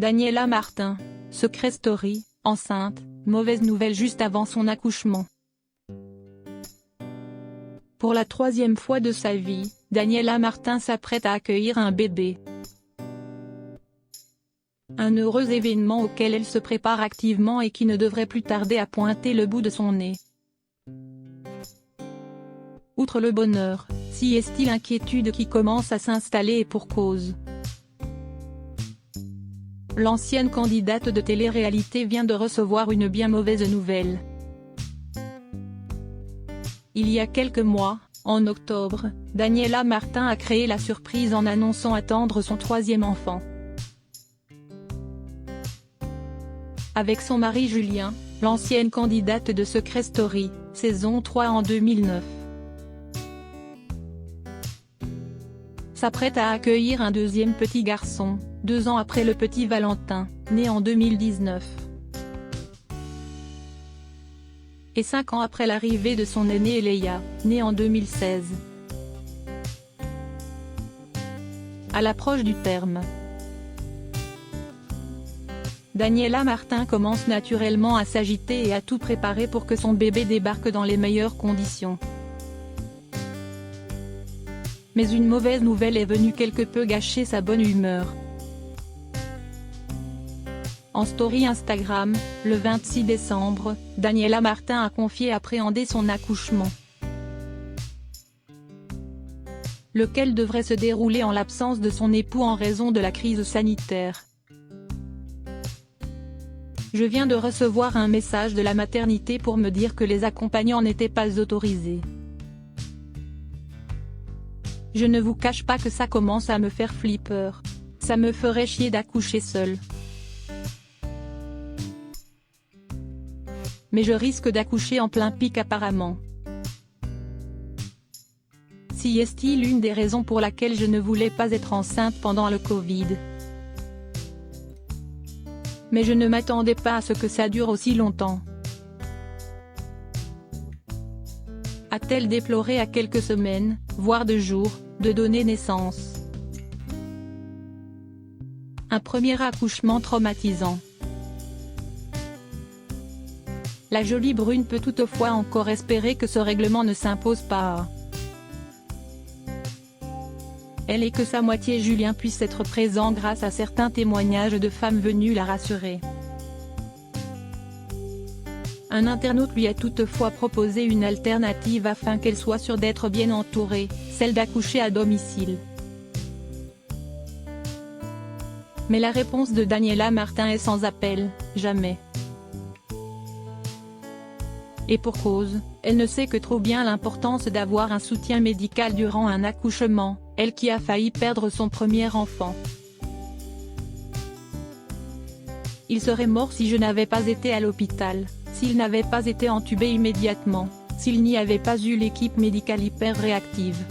Daniela Martin, Secret Story, enceinte, mauvaise nouvelle juste avant son accouchement. Pour la 3e fois de sa vie, Daniela Martin s'apprête à accueillir un bébé. Un heureux événement auquel elle se prépare activement et qui ne devrait plus tarder à pointer le bout de son nez. Outre le bonheur, s'y est-il l'inquiétude qui commence à s'installer et pour cause. L'ancienne candidate de télé-réalité vient de recevoir une bien mauvaise nouvelle. Il y a quelques mois, en octobre, Daniela Martin a créé la surprise en annonçant attendre son 3e enfant. Avec son mari Julien, l'ancienne candidate de Secret Story, saison 3 en 2009. S'apprête à accueillir un 2e petit garçon, 2 ans après le petit Valentin, né en 2019. Et 5 ans après l'arrivée de son aînée Eléa, née en 2016. À l'approche du terme, Daniela Martin commence naturellement à s'agiter et à tout préparer pour que son bébé débarque dans les meilleures conditions. Mais une mauvaise nouvelle est venue quelque peu gâcher sa bonne humeur. En story Instagram, le 26 décembre, Daniela Martin a confié appréhender son accouchement, lequel devrait se dérouler en l'absence de son époux en raison de la crise sanitaire. Je viens de recevoir un message de la maternité pour me dire que les accompagnants n'étaient pas autorisés. Je ne vous cache pas que ça commence à me faire flipper. Ça me ferait chier d'accoucher seule. Mais je risque d'accoucher en plein pic apparemment. Si est-il l'une des raisons pour laquelle je ne voulais pas être enceinte pendant le Covid. Mais je ne m'attendais pas à ce que ça dure aussi longtemps. A-t-elle déploré à quelques semaines, voire de jours, de donner naissance. Un premier accouchement traumatisant. La jolie brune peut toutefois encore espérer que ce règlement ne s'impose pas. Elle et que sa moitié Julien puisse être présent grâce à certains témoignages de femmes venues la rassurer. Un internaute lui a toutefois proposé une alternative afin qu'elle soit sûre d'être bien entourée, celle d'accoucher à domicile. Mais la réponse de Daniela Martin est sans appel, jamais. Et pour cause, elle ne sait que trop bien l'importance d'avoir un soutien médical durant un accouchement, elle qui a failli perdre son premier enfant. Il serait mort si je n'avais pas été à l'hôpital. S'il n'avait pas été entubé immédiatement, s'il n'y avait pas eu l'équipe médicale hyper réactive.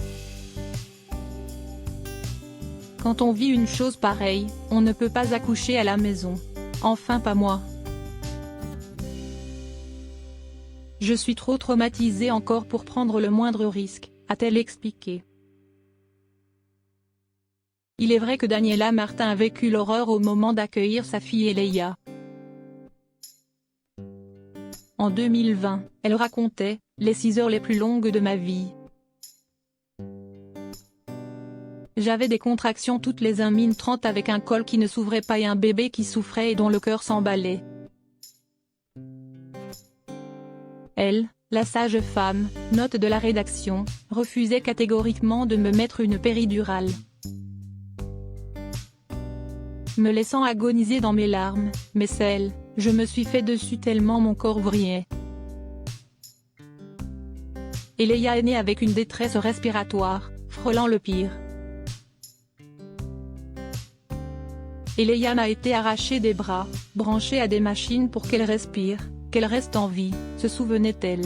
Quand on vit une chose pareille, on ne peut pas accoucher à la maison. Enfin pas moi. Je suis trop traumatisée encore pour prendre le moindre risque, a-t-elle expliqué. Il est vrai que Daniela Martin a vécu l'horreur au moment d'accueillir sa fille Eléa. En 2020, elle racontait « les 6 heures les plus longues de ma vie. J'avais des contractions toutes les 1 min 30 avec un col qui ne s'ouvrait pas et un bébé qui souffrait et dont le cœur s'emballait. » Elle, la sage-femme, note de la rédaction, refusait catégoriquement de me mettre une péridurale, me laissant agoniser dans mes larmes, mais celle, je me suis fait dessus tellement mon corps vrillait. Eléa est née avec une détresse respiratoire, frôlant le pire. Eléa m'a été arrachée des bras, branchée à des machines pour qu'elle respire, qu'elle reste en vie, se souvenait-elle.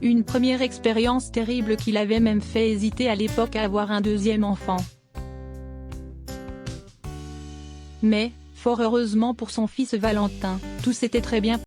Une première expérience terrible qui l'avait même fait hésiter à l'époque à avoir un 2e enfant. Mais, fort heureusement pour son fils Valentin, tout s'était très bien